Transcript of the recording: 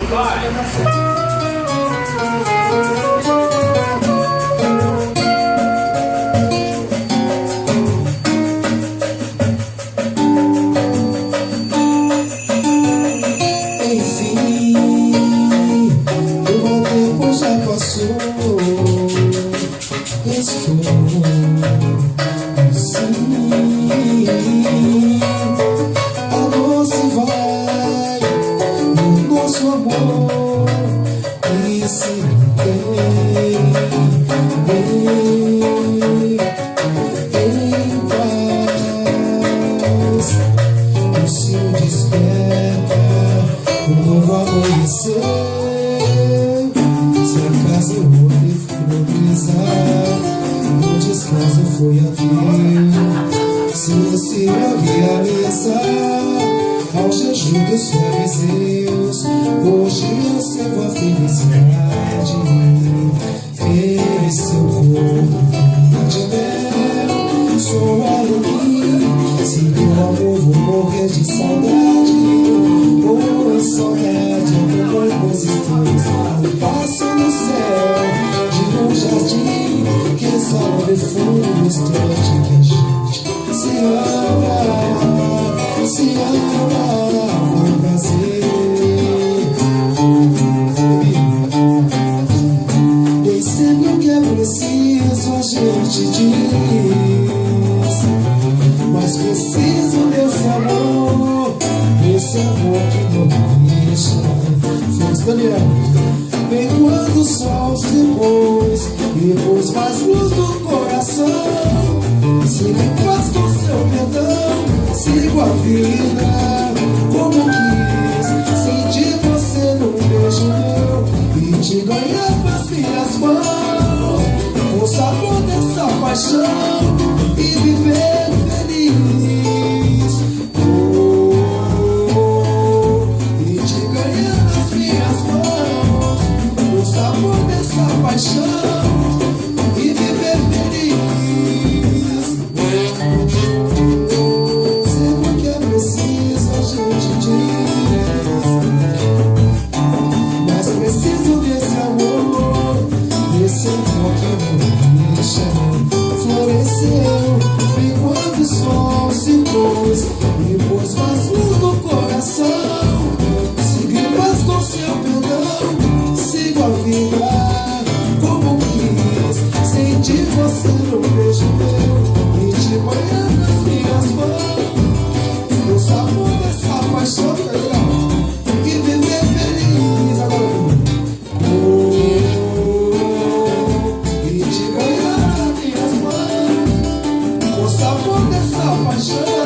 Vai! Se acaso eu morrer finalizar, o descaso foi a Deus. Se você realizar ao jejum dos fariseus, hoje eu servo a felicidade. Ele seu corpo de mel, sou alegria. Se meu amor vou morrer de saudade, ou em saudade passo no céu de um jardim que exala o perfume no instante que a gente se ama com prazer. Nem sempre o que é preciso a gente diz, mas preciso desse amor que não me deixa. Daniel, vem quando o sol se pôs e pôs mais luz no coração. Siga em paz com seu perdão, sigo a vida como quis. Senti você num beijo meu e te ganhar nas minhas mãos. O sabor dessa paixão e viver feliz. Paixão e viver feliz. Sempre que é preciso a gente diz, mas preciso desse amor, desse amor que não deixa. Floresceu enquanto o sol se pôs e pôs mais luz no coração. Siga em paz com seu perdão, sigo a vida como quis. Senti você num beijo meu e te banhar nas minhas mãos. O sabor dessa paixão e viver feliz. Agora e te ganhar nas minhas mãos. O sabor dessa paixão